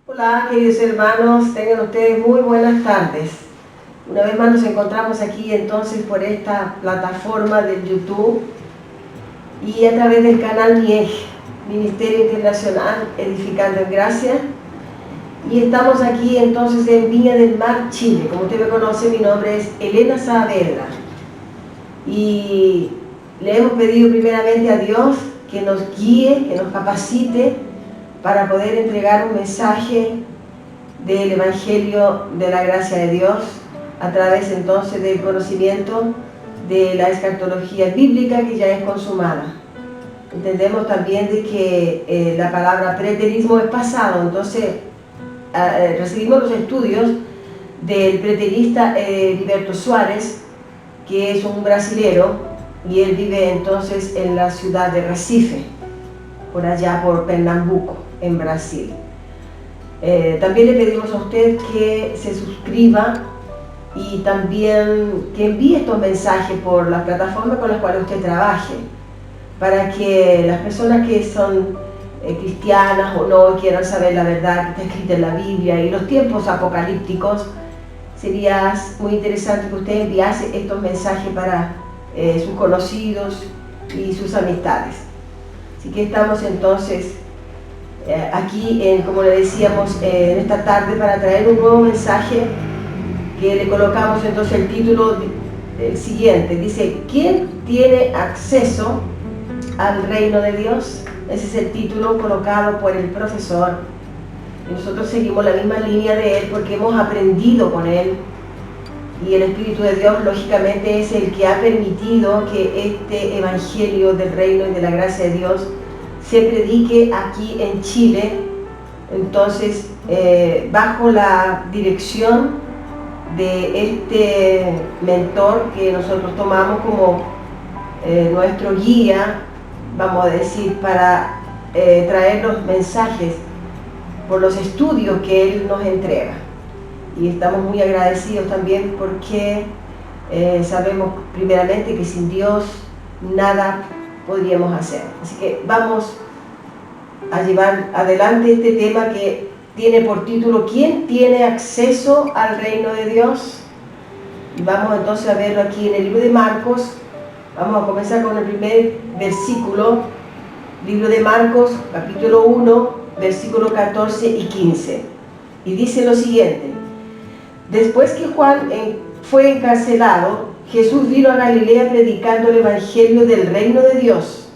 Hola, queridos hermanos, tengan ustedes muy buenas tardes. Una vez más nos encontramos aquí entonces por esta plataforma del YouTube y a través del canal MIEG, Ministerio Internacional Edificando en Gracia. Y estamos aquí entonces en Viña del Mar, Chile. Como usted me conoce, mi nombre es Elena Saavedra. Y le hemos pedido primeramente a Dios que nos guíe, que nos capacite para poder entregar un mensaje del Evangelio de la gracia de Dios a través entonces del conocimiento de la escatología bíblica que ya es consumada. Entendemos también de que la palabra preterismo es pasado, entonces recibimos los estudios del preterista Heriberto Suárez, que es un brasilero, y él vive entonces en la ciudad de Recife, por allá por Pernambuco, en Brasil. También le pedimos a usted que se suscriba y también que envíe estos mensajes por las plataformas con las cuales usted trabaje, para que las personas que son cristianas o no quieran saber la verdad que está escrita en la Biblia y los tiempos apocalípticos, sería muy interesante que usted enviase estos mensajes para sus conocidos y sus amistades. Así que estamos entonces aquí, como le decíamos, en esta tarde para traer un nuevo mensaje que le colocamos entonces el título del siguiente. Dice, ¿quién tiene acceso al reino de Dios? Ese es el título colocado por el profesor. Y nosotros seguimos la misma línea de él porque hemos aprendido con él. Y el Espíritu de Dios, lógicamente, es el que ha permitido que este Evangelio del reino y de la gracia de Dios se predique aquí en Chile, entonces bajo la dirección de este mentor que nosotros tomamos como nuestro guía, vamos a decir, para traer los mensajes por los estudios que él nos entrega. Y estamos muy agradecidos también porque sabemos primeramente que sin Dios nada podríamos hacer. Así que vamos a llevar adelante este tema que tiene por título ¿quién tiene acceso al reino de Dios? Y vamos entonces a verlo aquí en el libro de Marcos. Vamos a comenzar con el primer versículo, libro de Marcos, capítulo 1, versículo 14 y 15. Y dice lo siguiente: después que Juan fue encarcelado, Jesús vino a Galilea predicando el Evangelio del reino de Dios,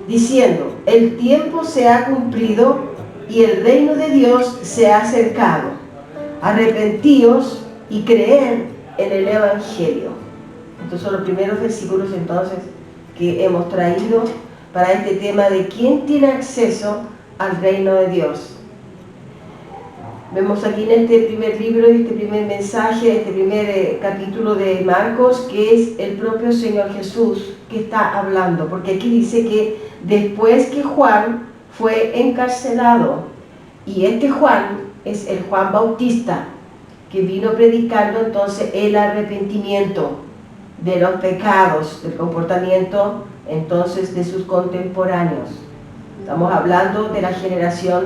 diciendo, el tiempo se ha cumplido y el reino de Dios se ha acercado. Arrepentíos y creed en el Evangelio. Estos son los primeros versículos entonces que hemos traído para este tema de quién tiene acceso al reino de Dios. Vemos aquí en este primer libro, este primer mensaje, este primer capítulo de Marcos, que es el propio Señor Jesús que está hablando, porque aquí dice que después que Juan fue encarcelado, y este Juan es el Juan Bautista, que vino predicando entonces el arrepentimiento de los pecados, del comportamiento entonces de sus contemporáneos. Estamos hablando de la generación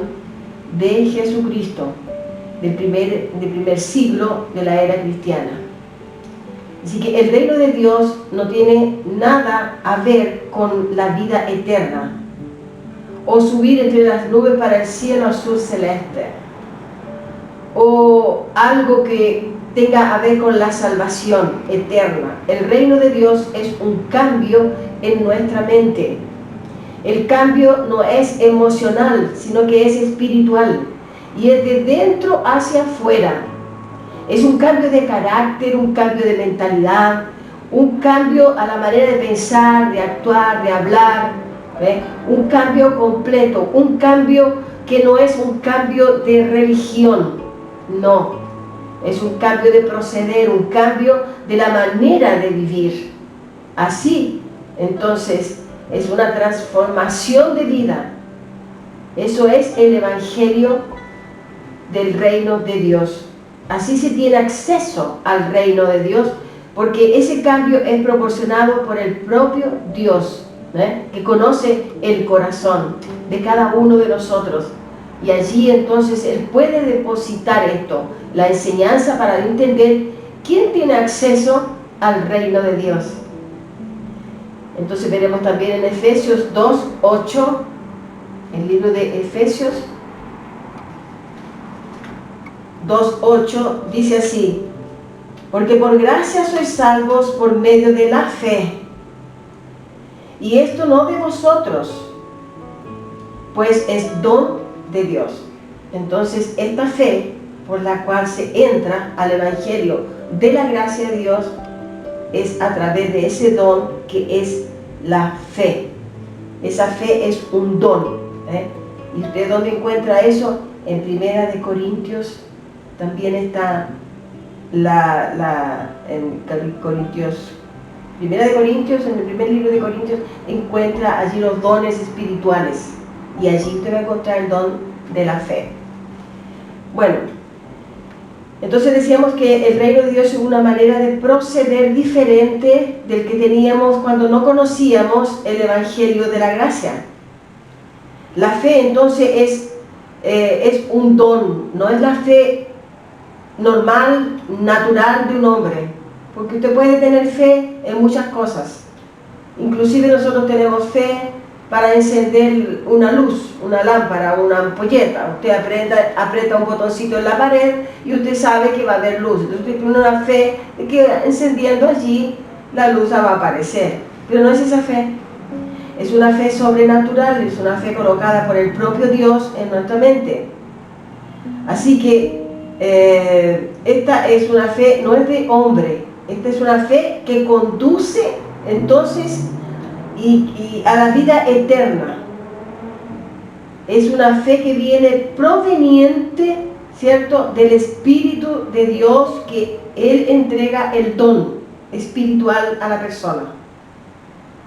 de Jesucristo, del primer siglo de la era cristiana. Así que el reino de Dios no tiene nada a ver con la vida eterna o subir entre las nubes para el cielo azul celeste o algo que tenga a ver con la salvación eterna. El reino de Dios es un cambio en nuestra mente. El cambio no es emocional, sino que es espiritual. Y es de dentro hacia afuera. Es un cambio de carácter, un cambio de mentalidad, un cambio a la manera de pensar, de actuar, de hablar, un cambio completo, un cambio que no es un cambio de religión, no, es un cambio de proceder, un cambio de la manera de vivir. Así, entonces, es una transformación de vida. Eso es el Evangelio del reino de Dios. Así se tiene acceso al reino de Dios, porque ese cambio es proporcionado por el propio Dios, que conoce el corazón de cada uno de nosotros. Y allí entonces Él puede depositar esto, la enseñanza para entender quién tiene acceso al reino de Dios. Entonces veremos también en Efesios 2:8, el libro de Efesios 2:8 dice así: porque por gracia sois salvos por medio de la fe, y esto no de vosotros, pues es don de Dios. Entonces esta fe por la cual se entra al Evangelio de la gracia de Dios es a través de ese don que es la fe. Esa fe es un don, ¿Y usted dónde encuentra eso? En Primera de Corintios. También está en Corintios, Primera de Corintios, en el primer libro de Corintios, encuentra allí los dones espirituales, y allí usted va a encontrar el don de la fe. Bueno, entonces decíamos que el reino de Dios es una manera de proceder diferente del que teníamos cuando no conocíamos el Evangelio de la gracia. La fe entonces es un don, no es la fe normal, natural de un hombre, porque usted puede tener fe en muchas cosas. Inclusive nosotros tenemos fe para encender una luz, una lámpara, una ampolleta. Usted aprieta un botoncito en la pared y usted sabe que va a haber luz. Entonces usted tiene una fe de que encendiendo allí la luz va a aparecer. Pero no es esa fe. Es una fe sobrenatural, es una fe colocada por el propio Dios en nuestra mente. Así que esta es una fe, no es de hombre, esta es una fe que conduce entonces y a la vida eterna. Es una fe que viene proveniente, ¿cierto?, del Espíritu de Dios, que Él entrega el don espiritual a la persona.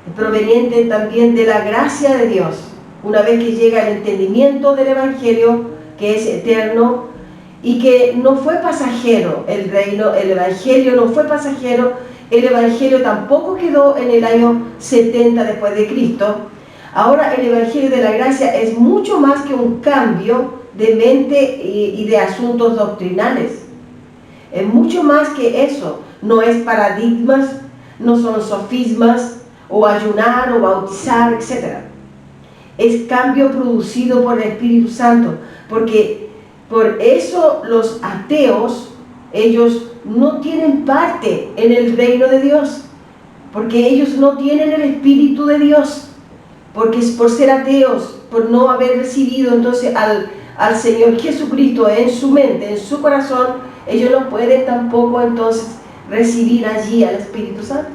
Es proveniente también de la gracia de Dios, una vez que llega el entendimiento del Evangelio, que es eterno y que no fue pasajero. El Evangelio no fue pasajero. El Evangelio tampoco quedó en el año 70 después de Cristo. Ahora el Evangelio de la gracia es mucho más que un cambio de mente y de asuntos doctrinales. Es mucho más que eso. No es paradigmas, no son sofismas, o ayunar, o bautizar, etc. Es cambio producido por el Espíritu Santo, porque por eso los ateos, ellos no tienen parte en el reino de Dios, porque ellos no tienen el Espíritu de Dios, porque es por ser ateos, por no haber recibido entonces al Señor Jesucristo en su mente, en su corazón, ellos no pueden tampoco entonces recibir allí al Espíritu Santo.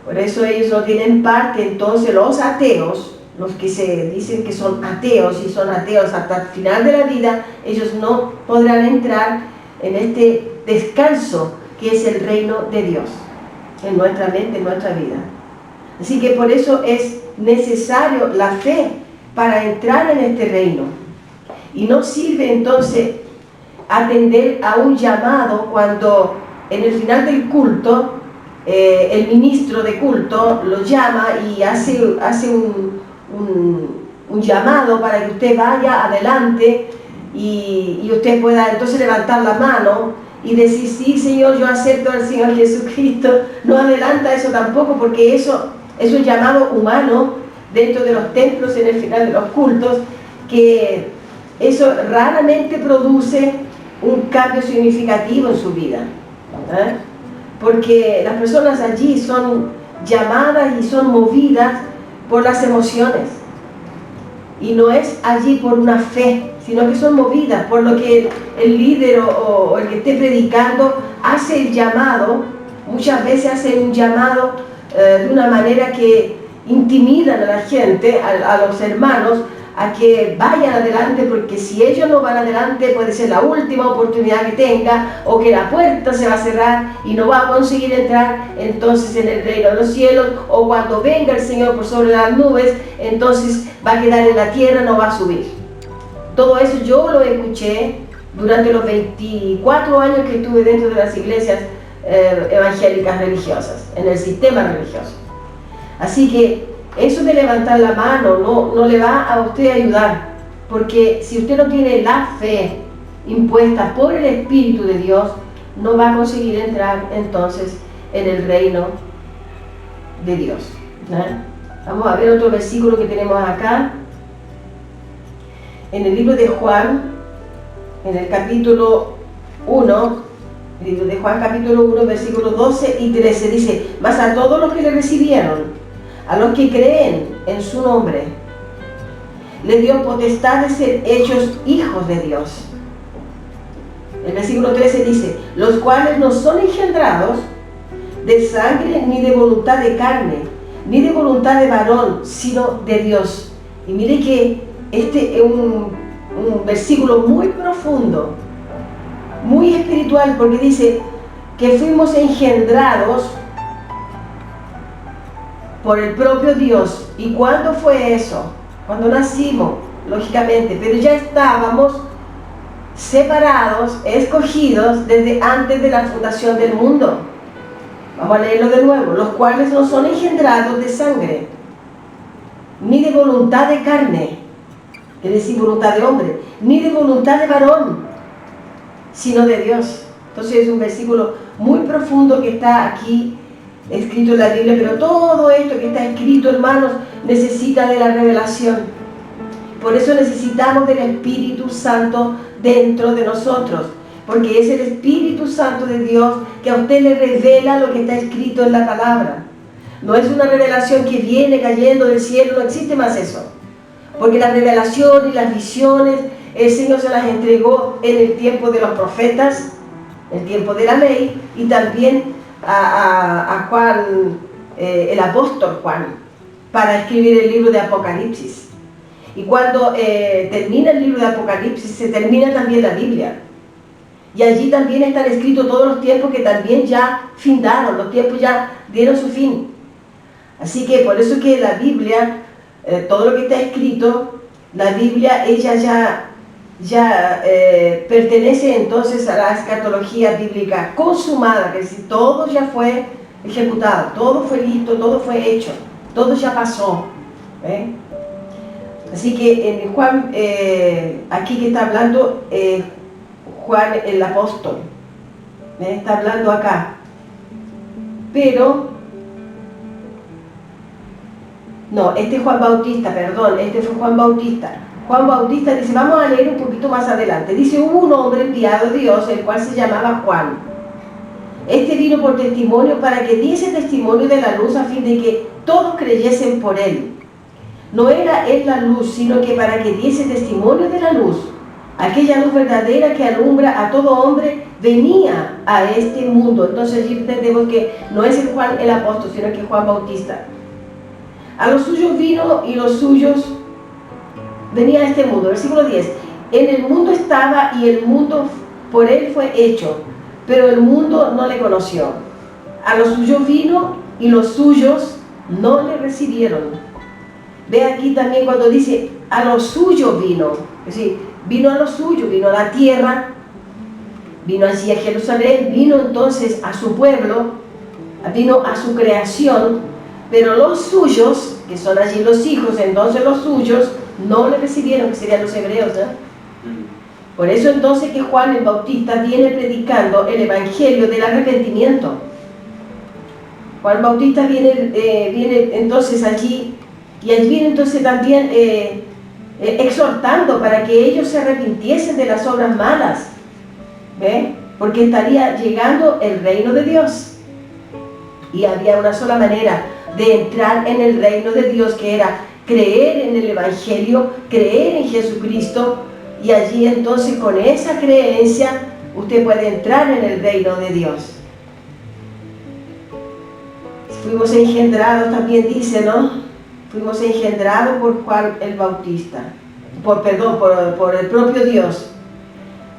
Por eso ellos no tienen parte. Entonces los ateos, los que se dicen que son ateos y son ateos hasta el final de la vida, ellos no podrán entrar en este descanso que es el reino de Dios en nuestra mente, en nuestra vida. Así que por eso es necesario la fe para entrar en este reino. Y no sirve entonces atender a un llamado cuando en el final del culto el ministro de culto lo llama y hace un llamado para que usted vaya adelante y usted pueda entonces levantar la mano y decir: sí, Señor, yo acepto al Señor Jesucristo. No adelanta eso tampoco, porque eso es un llamado humano dentro de los templos en el final de los cultos, que eso raramente produce un cambio significativo en su vida, porque las personas allí son llamadas y son movidas por las emociones, y no es allí por una fe, sino que son movidas por lo que el líder o el que esté predicando hace el llamado. Muchas veces hace un llamado de una manera que intimidan a la gente, a los hermanos, a que vayan adelante, porque si ellos no van adelante puede ser la última oportunidad que tenga, o que la puerta se va a cerrar y no va a conseguir entrar entonces en el reino de los cielos, o cuando venga el Señor por sobre las nubes, entonces va a quedar en la tierra, no va a subir. Todo eso yo lo escuché durante los 24 años que estuve dentro de las iglesias evangélicas religiosas, en el sistema religioso. Así que eso de levantar la mano no le va a usted ayudar, porque si usted no tiene la fe impuesta por el Espíritu de Dios, no va a conseguir entrar entonces en el reino de Dios. Vamos a ver otro versículo que tenemos acá, en el libro de Juan, en el capítulo 1, el libro de Juan capítulo 1, versículos 12 y 13, dice: mas a todos los que le recibieron, a los que creen en su nombre, le dio potestad de ser hechos hijos de Dios. El versículo 13 dice: los cuales no son engendrados de sangre, ni de voluntad de carne, ni de voluntad de varón, sino de Dios. Y mire que este es un versículo muy profundo, muy espiritual, porque dice que fuimos engendrados por el propio Dios. ¿Y cuándo fue eso? Cuando nacimos, lógicamente, pero ya estábamos separados, escogidos desde antes de la fundación del mundo. Vamos a leerlo de nuevo: los cuales no son engendrados de sangre, ni de voluntad de carne, es decir, voluntad de hombre, ni de voluntad de varón, sino de Dios. Entonces es un versículo muy profundo que está aquí escrito en la Biblia, pero todo esto que está escrito, hermanos, necesita de la revelación. Por eso necesitamos del Espíritu Santo dentro de nosotros, porque es el Espíritu Santo de Dios que a usted le revela lo que está escrito en la palabra. No es una revelación que viene cayendo del cielo, no existe más eso, porque la revelación y las visiones el Señor se las entregó en el tiempo de los profetas, el tiempo de la ley, y también a Juan, el apóstol Juan, para escribir el libro de Apocalipsis. Y cuando termina el libro de Apocalipsis, se termina también la Biblia. Y allí también están escritos todos los tiempos que también ya findaron, los tiempos ya dieron su fin. Así que por eso que la Biblia, todo lo que está escrito, la Biblia, ella ya pertenece entonces a la escatología bíblica consumada, es decir, todo ya fue ejecutado, todo fue listo, todo fue hecho, todo ya pasó. Así que en Juan, aquí que está hablando Juan el apóstol, está hablando acá, pero no, este es Juan Bautista, perdón, este fue Juan Bautista. Juan Bautista dice, vamos a leer un poquito más adelante, dice: hubo un hombre enviado de Dios, el cual se llamaba Juan. Este vino por testimonio, para que diese testimonio de la luz, a fin de que todos creyesen por él. No era él la luz, sino que para que diese testimonio de la luz, aquella luz verdadera que alumbra a todo hombre, venía a este mundo. Entonces allí entendemos que no es el Juan el apóstol, sino que es Juan Bautista. A los suyos vino, y los suyos venía a este mundo. Versículo 10: en el mundo estaba, y el mundo por él fue hecho, pero el mundo no le conoció. A los suyos vino, y los suyos no le recibieron. Ve aquí también cuando dice a los suyos vino, es decir, vino a los suyos, vino a la tierra, vino allí a Jerusalén, vino entonces a su pueblo, vino a su creación, pero los suyos, que son allí los hijos, entonces los suyos no le recibieron, que serían los hebreos, Por eso entonces que Juan el Bautista viene predicando el evangelio del arrepentimiento. Juan Bautista viene entonces allí, y allí viene entonces también exhortando para que ellos se arrepintiesen de las obras malas, porque estaría llegando el reino de Dios, y había una sola manera de entrar en el reino de Dios, que era creer en el evangelio, creer en Jesucristo, y allí entonces con esa creencia usted puede entrar en el reino de Dios. Fuimos engendrados, también dice, ¿no? Fuimos engendrados por Juan el Bautista, por el propio Dios.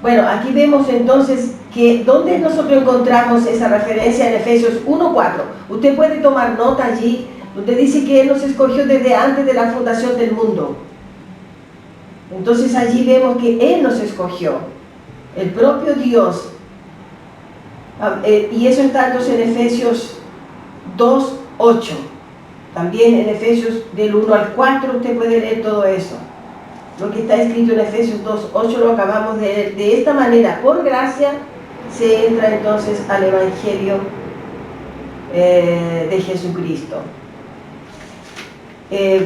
Bueno, aquí vemos entonces que ¿dónde nosotros encontramos esa referencia? En Efesios 1:4. Usted puede tomar nota allí, donde dice que Él nos escogió desde antes de la fundación del mundo. Entonces allí vemos que Él nos escogió, el propio Dios. Y eso está entonces en Efesios 2:8. También en Efesios del 1 al 4 usted puede leer todo eso. Lo que está escrito en Efesios 2:8 lo acabamos de leer. De esta manera, por gracia, se entra entonces al Evangelio de Jesucristo.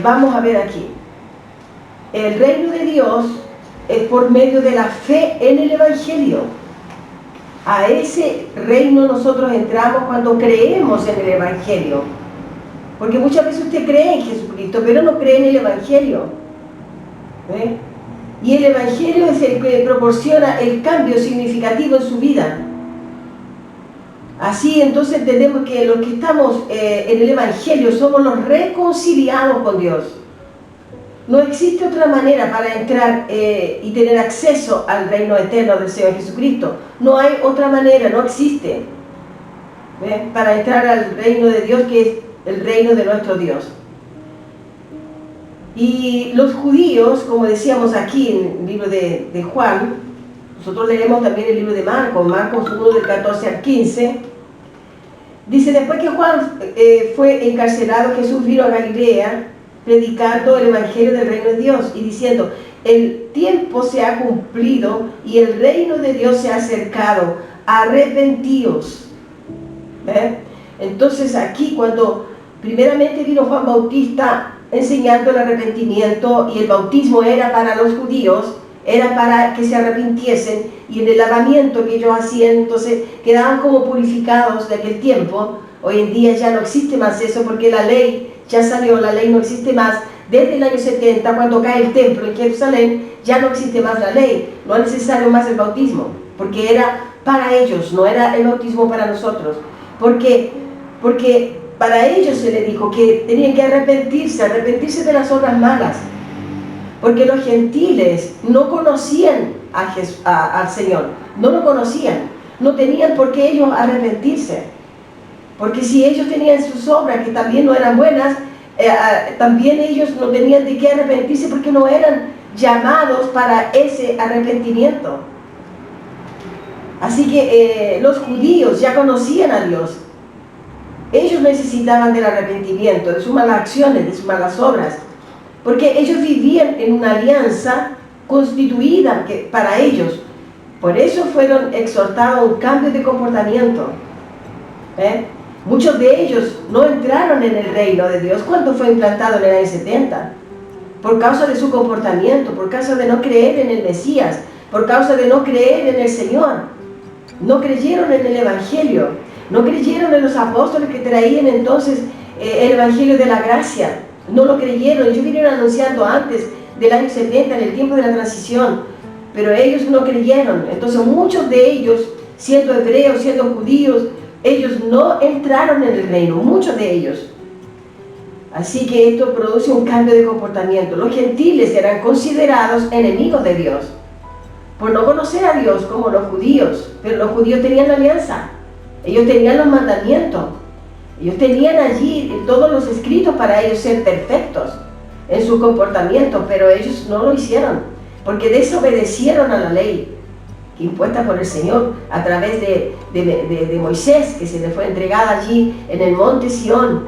Vamos a ver aquí. El reino de Dios es por medio de la fe en el Evangelio. A ese reino nosotros entramos cuando creemos en el Evangelio. Porque muchas veces usted cree en Jesucristo, pero no cree en el Evangelio. Y el Evangelio es el que proporciona el cambio significativo en su vida. Así entonces entendemos que los que estamos en el Evangelio somos los reconciliados con Dios. No existe otra manera para entrar y tener acceso al reino eterno del Señor Jesucristo. No hay otra manera, no existe. Para entrar al reino de Dios, que es el reino de nuestro Dios. Y los judíos, como decíamos aquí en el libro de Juan, nosotros leemos también el libro de Marcos 1 del 14 al 15, dice: después que Juan fue encarcelado, Jesús vino a Galilea predicando el evangelio del reino de Dios y diciendo: el tiempo se ha cumplido y el reino de Dios se ha acercado, arrepentíos. Entonces aquí, cuando primeramente vino Juan Bautista enseñando el arrepentimiento, y el bautismo era para los judíos, era para que se arrepintiesen, y en el lavamiento que ellos hacían, entonces quedaban como purificados de aquel tiempo. Hoy en día ya no existe más eso, porque la ley ya salió, la ley no existe más. Desde el año 70, cuando cae el templo en Jerusalén, ya no existe más la ley, no es necesario más el bautismo, porque era para ellos, no era el bautismo para nosotros. Porque para ellos se les dijo que tenían que arrepentirse de las obras malas, porque los gentiles no conocían al Señor, no lo conocían, no tenían por qué ellos arrepentirse, porque si ellos tenían sus obras que también no eran buenas, también ellos no tenían de qué arrepentirse, porque no eran llamados para ese arrepentimiento. Así que los judíos ya conocían a Dios. Ellos necesitaban del arrepentimiento, de sus malas acciones, de sus malas obras, porque ellos vivían en una alianza constituida para ellos. Por eso fueron exhortados a un cambio de comportamiento. Muchos de ellos no entraron en el reino de Dios cuando fue implantado en el año 70, por causa de su comportamiento, por causa de no creer en el Mesías, por causa de no creer en el Señor. No creyeron en el Evangelio. No creyeron en los apóstoles que traían entonces el Evangelio de la gracia. No lo creyeron. Ellos vinieron anunciando antes del año 70, en el tiempo de la transición, pero ellos no creyeron. Entonces muchos de ellos, siendo hebreos, siendo judíos, ellos no entraron en el reino, muchos de ellos. Así que esto produce un cambio de comportamiento. Los gentiles eran considerados enemigos de Dios por no conocer a Dios como los judíos, pero los judíos tenían la alianza. Ellos tenían los mandamientos, ellos tenían allí todos los escritos para ellos ser perfectos en su comportamiento, pero ellos no lo hicieron, porque desobedecieron a la ley impuesta por el Señor a través de Moisés, que se le fue entregada allí en el monte Sión.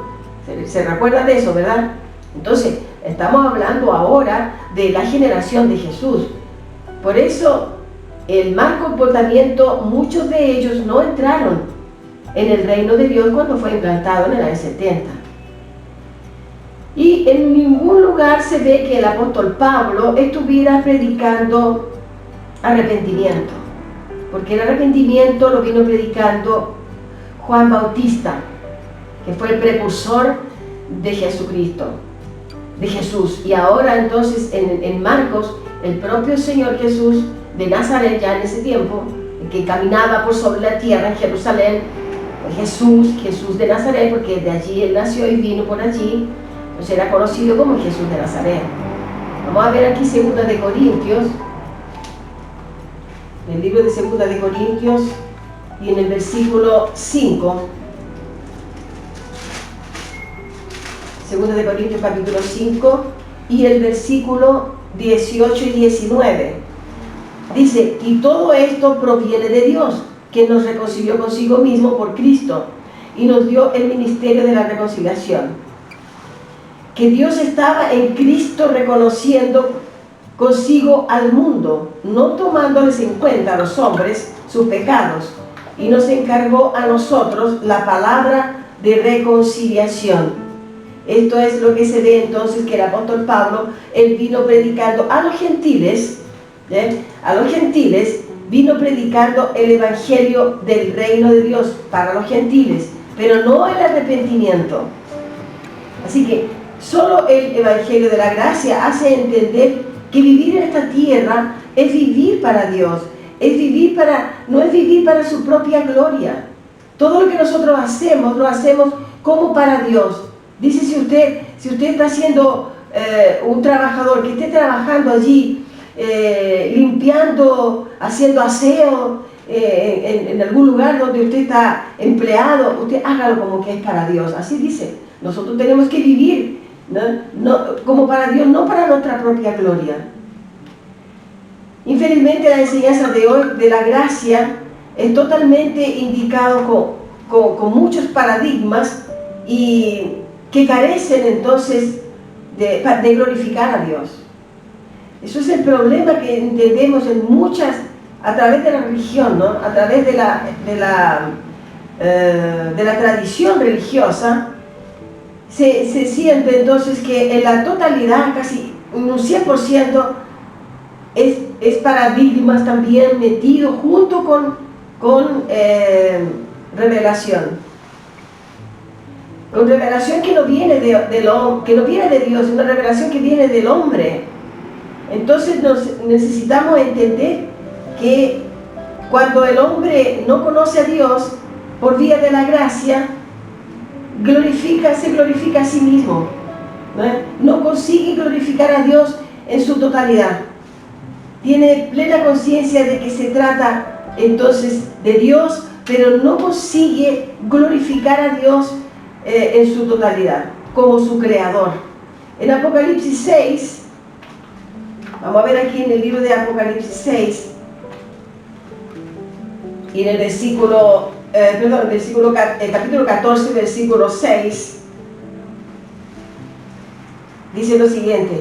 ¿Se recuerda de eso, verdad? Entonces, estamos hablando ahora de la generación de Jesús. Por eso, el mal comportamiento, muchos de ellos no entraron en el reino de Dios cuando fue implantado en el año 70. Y en ningún lugar se ve que el apóstol Pablo estuviera predicando arrepentimiento, porque el arrepentimiento lo vino predicando Juan Bautista, que fue el precursor de Jesucristo, de Jesús. Y ahora entonces en Marcos, el propio Señor Jesús de Nazaret, ya en ese tiempo, el que caminaba por sobre la tierra en Jerusalén, Jesús de Nazaret, porque de allí él nació y vino por allí, pues era conocido como Jesús de Nazaret. Vamos a ver aquí 2 de Corintios, el libro de 2 de Corintios, y en el versículo 5, 2 de Corintios capítulo 5 y el versículo 18 y 19. Dice, y todo esto proviene de Dios, que nos reconcilió consigo mismo por Cristo y nos dio el ministerio de la reconciliación. Que Dios estaba en Cristo reconociendo consigo al mundo, no tomándoles en cuenta a los hombres sus pecados, y nos encargó a nosotros la palabra de reconciliación. Esto es lo que se ve entonces que el apóstol Pablo, él vino predicando a los gentiles, vino predicando el evangelio del reino de Dios para los gentiles, pero no el arrepentimiento. Así que solo el evangelio de la gracia hace entender que vivir en esta tierra es vivir para Dios, no es vivir para su propia gloria. Todo lo que nosotros hacemos, lo hacemos como para Dios. Dice, si usted está siendo un trabajador, que esté trabajando allí, limpiando, haciendo aseo, en algún lugar donde usted está empleado, usted hágalo como que es para Dios. Así dice, nosotros tenemos que vivir, ¿no? Como para Dios, no para nuestra propia gloria. Infelizmente la enseñanza de hoy de la gracia es totalmente indicado con muchos paradigmas y que carecen entonces de glorificar a Dios. Eso es el problema que entendemos en muchas, a través de la religión, ¿no? A través de la tradición religiosa, se siente entonces que en la totalidad, casi un 100%, es paradigmas también metido junto con revelación. Con revelación que no viene que no viene de Dios, una revelación que viene del hombre. Entonces necesitamos entender que cuando el hombre no conoce a Dios por vía de la gracia, se glorifica a sí mismo, no consigue glorificar a Dios en su totalidad. Tiene plena conciencia de que se trata entonces de Dios, pero no consigue glorificar a Dios en su totalidad, como su creador. En Apocalipsis 6, vamos a ver aquí en el libro de Apocalipsis 6, y en el capítulo 14, versículo 6, dice lo siguiente: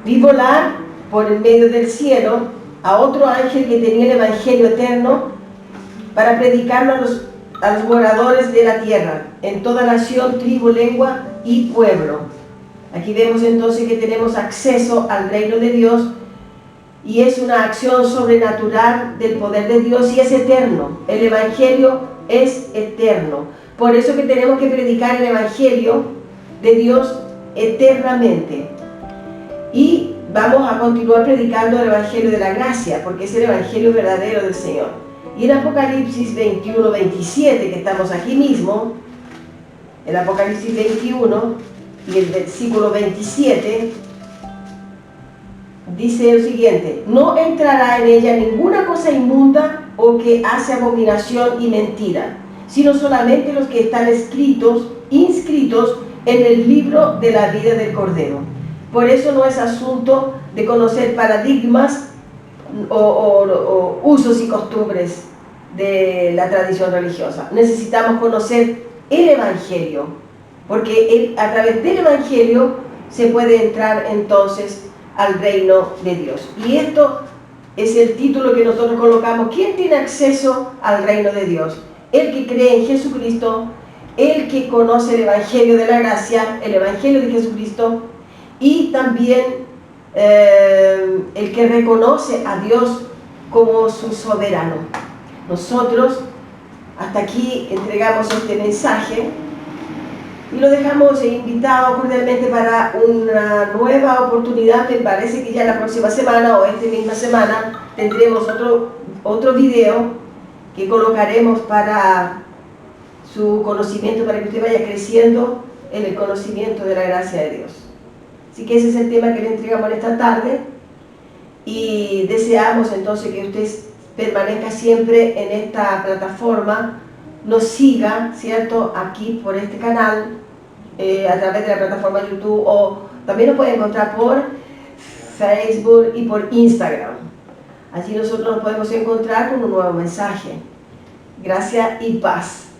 vi volar por el medio del cielo a otro ángel que tenía el evangelio eterno para predicarlo a los moradores de la tierra, en toda nación, tribu, lengua y pueblo. Aquí vemos entonces que tenemos acceso al reino de Dios y es una acción sobrenatural del poder de Dios y es eterno. El evangelio es eterno. Por eso que tenemos que predicar el evangelio de Dios eternamente. Y vamos a continuar predicando el evangelio de la gracia, porque es el evangelio verdadero del Señor. Y en Apocalipsis 21, 27, que estamos aquí mismo, el Apocalipsis 21 y el versículo 27, dice lo siguiente: no entrará en ella ninguna cosa inmunda o que hace abominación y mentira, sino solamente los que están inscritos en el libro de la vida del Cordero. Por eso no es asunto de conocer paradigmas o usos y costumbres de la tradición religiosa. Necesitamos conocer el Evangelio, porque a través del Evangelio se puede entrar entonces al reino de Dios. Y esto es el título que nosotros colocamos: ¿quién tiene acceso al reino de Dios? El que cree en Jesucristo, el que conoce el Evangelio de la gracia, el Evangelio de Jesucristo, y también el que reconoce a Dios como su soberano. Nosotros hasta aquí entregamos este mensaje y lo dejamos invitado cordialmente para una nueva oportunidad. Me parece que ya la próxima semana o esta misma semana tendremos otro video que colocaremos para su conocimiento, para que usted vaya creciendo en el conocimiento de la gracia de Dios. Así que ese es el tema que le entregamos en esta tarde y deseamos entonces que usted permanezca siempre en esta plataforma, nos siga, ¿cierto?, aquí por este canal, a través de la plataforma YouTube, o también nos puede encontrar por Facebook y por Instagram. Allí nosotros nos podemos encontrar con un nuevo mensaje. Gracias y paz.